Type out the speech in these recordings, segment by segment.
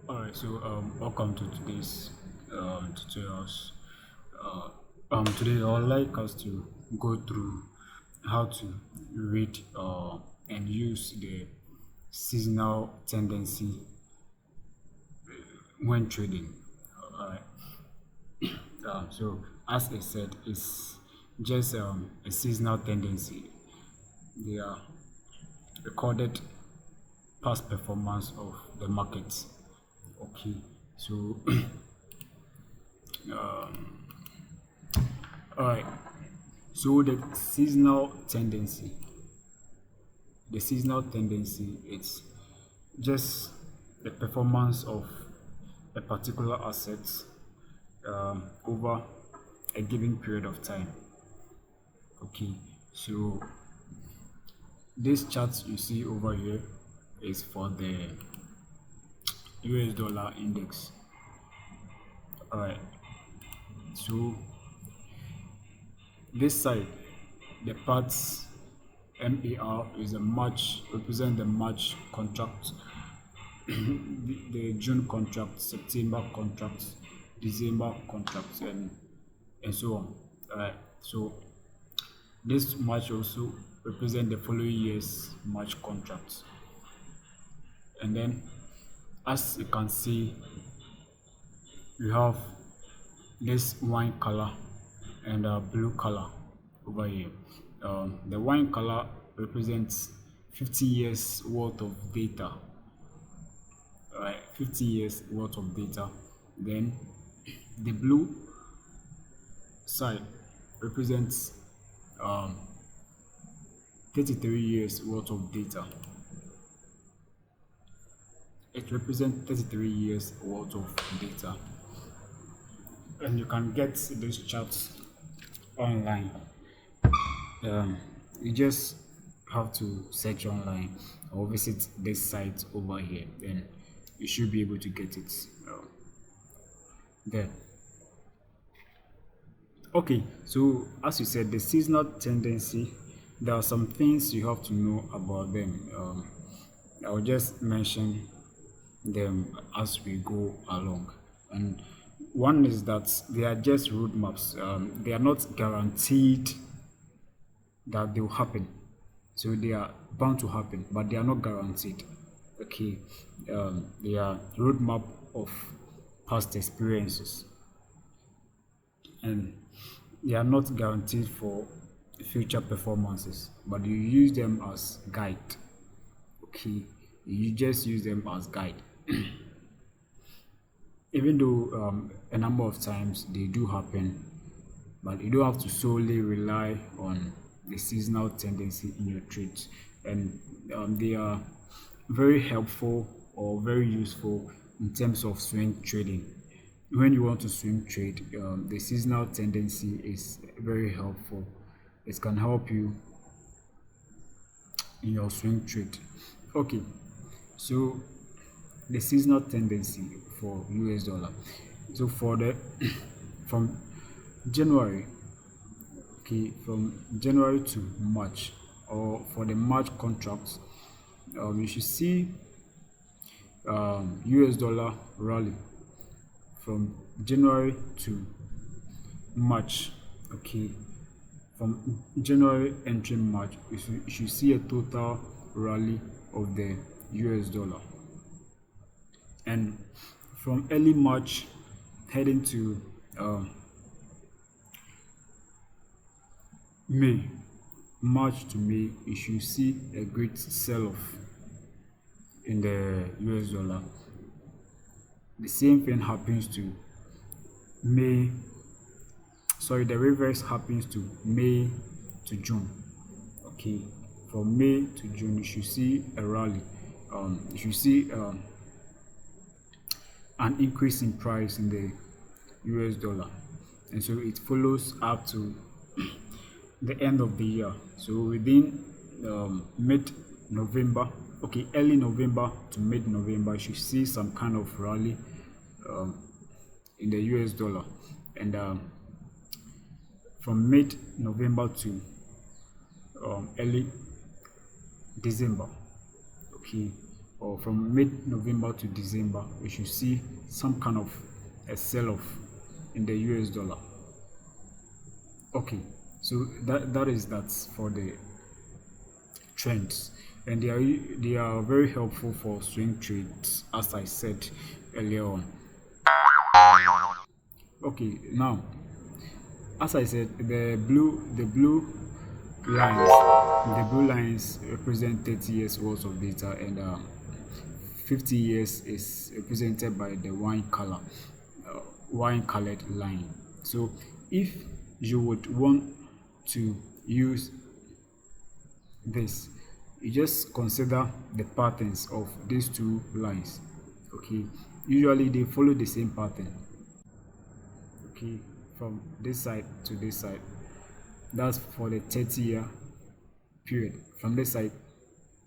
Alright, so welcome to today's tutorials. Today I would like us to go through how to read and use the seasonal tendency when trading. Alright, so as I said, it's just a seasonal tendency. They are recorded past performance of the markets. Okay, so all right. So the seasonal tendency, it's just the performance of a particular asset over a given period of time. Okay, so this chart you see over here is for the US dollar index. All right, so this side, the parts MAR is a March, represent the March contract, the June contract, September contract, December contract, and so on. Alright, so this March also represent the following year's March contracts. And then as you can see, we have this wine color and blue color over here. The wine color represents 50 years worth of data. Right, 50 years worth of data. Then the blue side represents 33 years worth of data. It represents 33 years worth of data, and you can get this chart online. You just have to search online or visit this site over here, then you should be able to get it there. Okay, so as you said, the seasonal tendency, there are some things you have to know about them. I'll just mention them as we go along. And one is that they are just roadmaps. They are not guaranteed that they will happen. So they are bound to happen, but they are not guaranteed. Okay, they are roadmap of past experiences, and they are not guaranteed for future performances, but you use them as guide. Okay, you just use them as guide. Even though a number of times they do happen, but you don't have to solely rely on the seasonal tendency in your trades, and they are very helpful or very useful in terms of swing trading. When you want to swing trade, the seasonal tendency is very helpful. It can help you in your swing trade. Okay, so the seasonal tendency for US dollar. So for the from January, okay, from January to March, or for the March contracts, you should see US dollar rally from January to March. Okay, from January entering March, you should see a total rally of the US dollar. And from early March heading to May, March to May, you should see a great sell-off in the US dollar. The same thing happens to May, sorry, the reverse happens to May to June. Okay, from May to June, you should see a rally. You should see an increase in price in the US dollar, and so it follows up to the end of the year. So within mid-November, okay, early November to mid-November, you should see some kind of rally in the US dollar, and from mid-November to early December, okay, or from mid-November to December, we should see some kind of a sell-off in the US dollar. Okay, so that is that for the trends, and they are very helpful for swing trades, as I said earlier on. Okay, now as I said, the blue lines represent 30 years worth of data, and 50 years is represented by the wine colored line. So if you would want to use this, you just consider the patterns of these two lines. Okay, usually they follow the same pattern. Okay, from this side to this side, that's for the 30-year period, from this side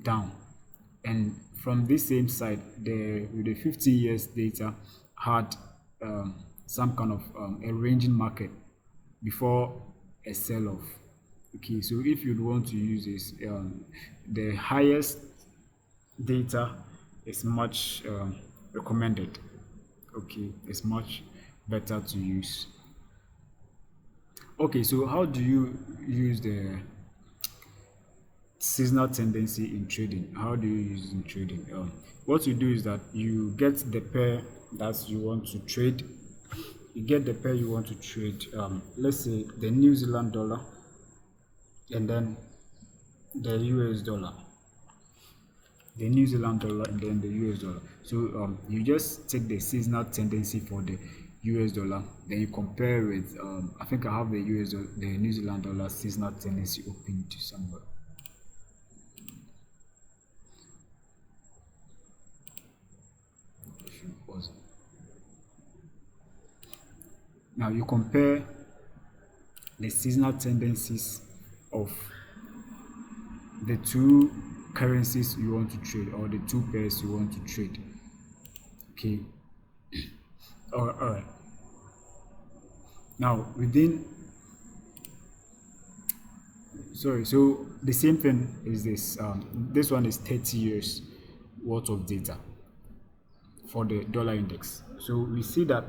down, and from this same side, the 50 years data had some kind of a ranging market before a sell-off. Okay, so if you'd want to use this, the highest data is much recommended. Okay, it's much better to use. Okay, so how do you use the seasonal tendency in trading? How do you use it in trading? What you do is that you get the pair that you want to trade. You get the pair you want to trade. Let's say the New Zealand dollar, and then the US dollar. The New Zealand dollar and then the US dollar. So you just take the seasonal tendency for the US dollar, then you compare with I think I have the the New Zealand dollar seasonal tendency open to somewhere. Now you compare the seasonal tendencies of the two currencies you want to trade, or the two pairs you want to trade. Okay. All right. Now so the same thing is this. This one is 30 years worth of data for the dollar index. So we see that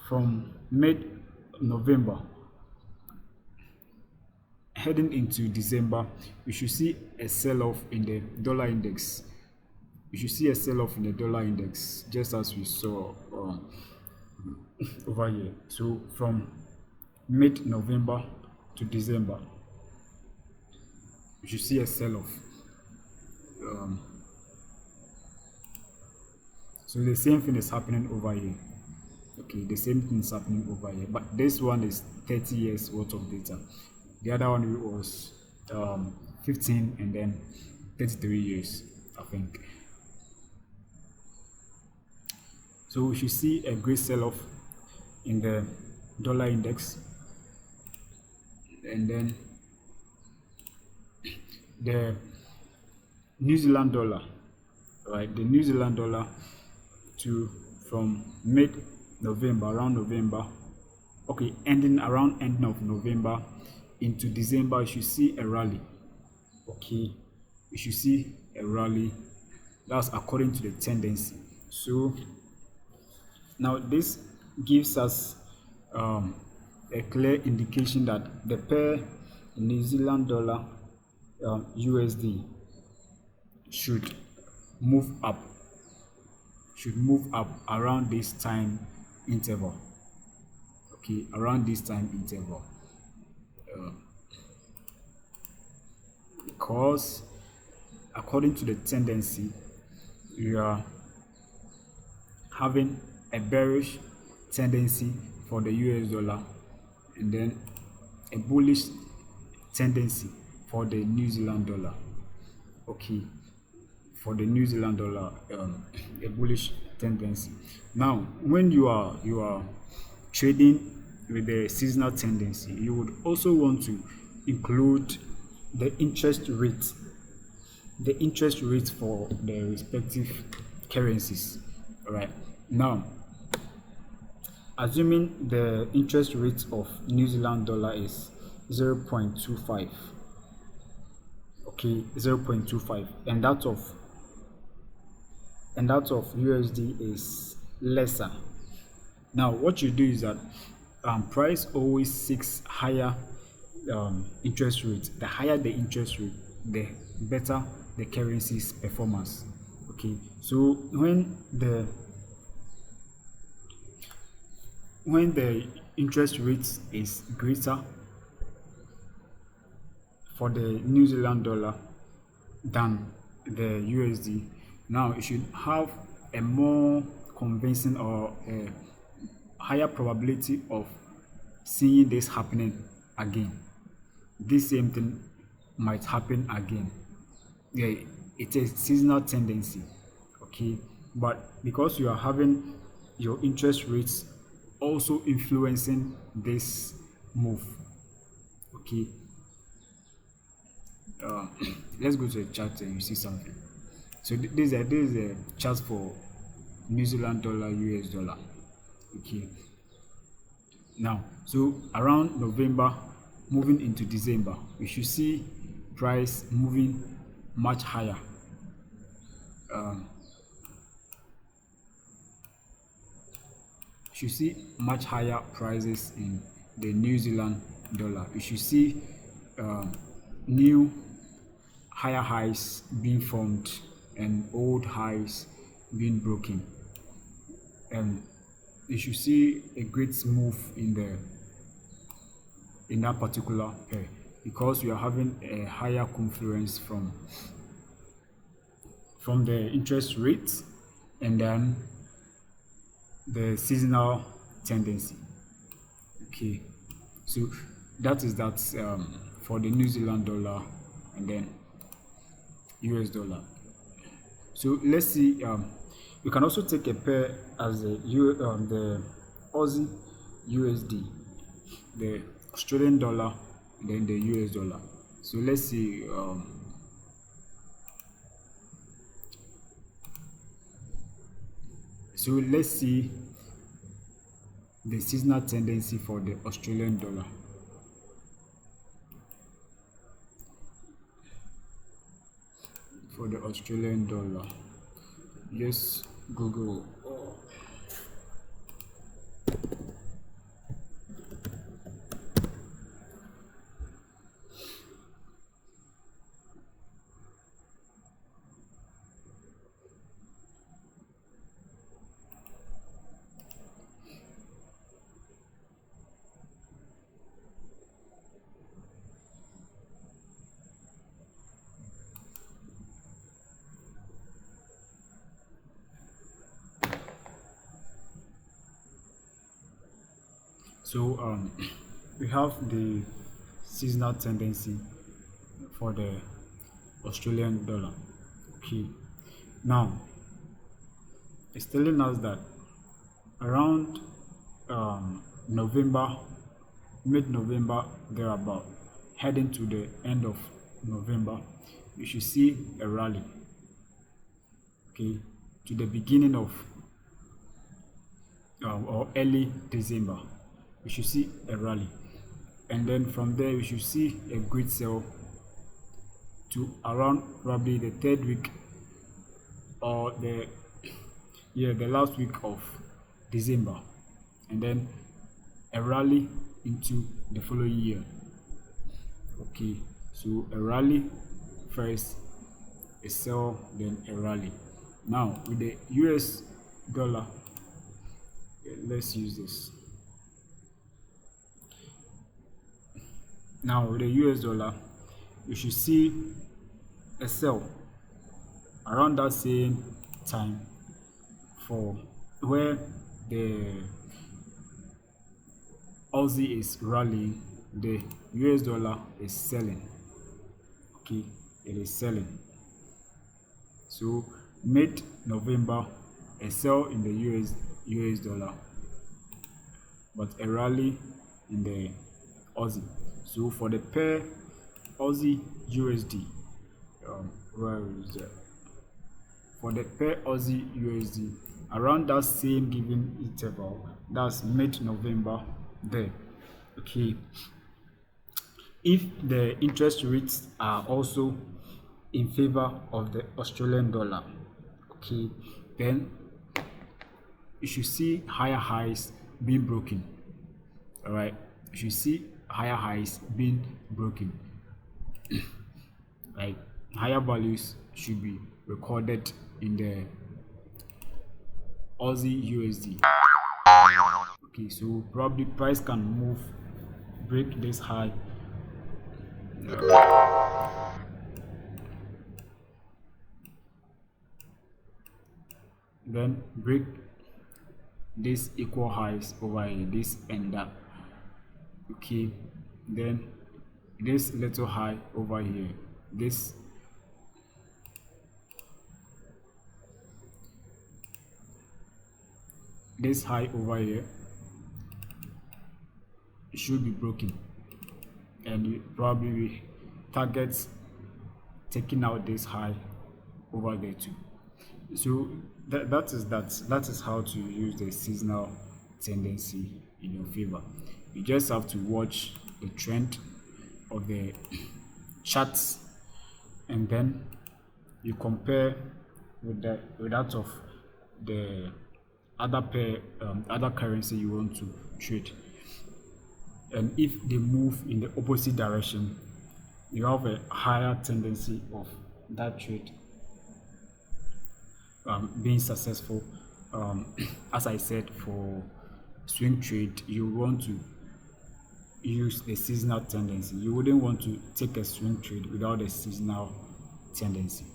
from mid-November heading into December, we should see a sell-off in the dollar index. We should see a sell-off in the dollar index, just as we saw over here. So from mid-November to December, we should see a sell-off. So the same thing is happening over here. Okay, the same thing is happening over here, but this one is 30 years worth of data. The other one was 15 and then 33 years, I think. So we should see a great sell-off in the dollar index, and then the New Zealand dollar, right? The New Zealand dollar from mid-November, around November, okay, ending of November into December, you should see a rally. Okay, you should see a rally. That's according to the tendency. So now this gives us a clear indication that the pair New Zealand dollar USD should move up around this time interval. Okay, around this time interval, because according to the tendency, we are having a bearish tendency for the US dollar, and then a bullish tendency for the New Zealand dollar. Okay, for the New Zealand dollar, a bullish tendency. Now when you are trading with the seasonal tendency, you would also want to include the interest rate for the respective currencies. All right, now assuming the interest rate of New Zealand dollar is 0.25, okay, 0.25, and that of and that of USD is lesser. Now, what you do is that price always seeks higher interest rate. The higher the interest rate, the better the currency's performance. Okay, so when the interest rate is greater for the New Zealand dollar than the USD, now it should have a more convincing or a higher probability of seeing this happening again. This same thing might happen again. Yeah, it's a seasonal tendency. Okay, but because you are having your interest rates also influencing this move. Okay, uh, let's go to a chart and you see something. So this is a chart for New Zealand dollar, US dollar. Okay, now so around November moving into December, we should see price moving much higher. Should see much higher prices in the New Zealand dollar. You should see um, new higher highs being formed and old highs being broken. And you should see a great move in that particular pair because we are having a higher confluence from the interest rate and then the seasonal tendency. Okay, so that is that for the New Zealand dollar and then US dollar. So let's see. You can also take a pair as the Aussie USD, the Australian dollar, and then the US dollar. So let's see. So let's see the seasonal tendency for the Australian dollar. For the Australian dollar, just Google. So we have the seasonal tendency for the Australian dollar. Okay, now it's telling us that around November, mid-November, thereabout, heading to the end of November, you should see a rally. Okay, to the beginning of or early December, we should see a rally, and then from there we should see a great sell to around probably the third week or the last week of December, and then a rally into the following year. Okay, so a rally first, a sell, then a rally. Now with the US dollar, let's use this. Now with the US dollar, you should see a sell around that same time for where the Aussie is rallying, the US dollar is selling. Okay, it is selling. So mid-November, a sell in the US dollar, but a rally in the Aussie. So for the pair Aussie USD, where is that? For the pair Aussie USD, around that same given interval, that's mid-November there. Okay, if the interest rates are also in favor of the Australian dollar, okay, then you should see higher highs being broken. All right, you should see higher highs being broken. Like higher values should be recorded in the Aussie USD. Okay, so probably price can move, break this high, then break this equal highs over here, this and that. Okay, then this little high over here, this high over here should be broken, and you probably will target taking out this high over there too. So that is how to use the seasonal tendency in your favor. You just have to watch the trend of the charts, and then you compare with that of the other pair, other currency you want to trade. And if they move in the opposite direction, you have a higher tendency of that trade being successful. As I said, for swing trade, you want to use the seasonal tendency. You wouldn't want to take a swing trade without a seasonal tendency.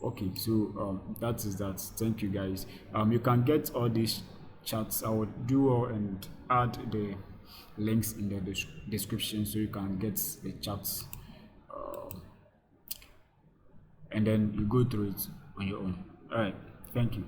Okay, so that is that. Thank you guys. You can get all these charts. I would do all and add the links in the description so you can get the charts, and then you go through it on your own. All right, thank you.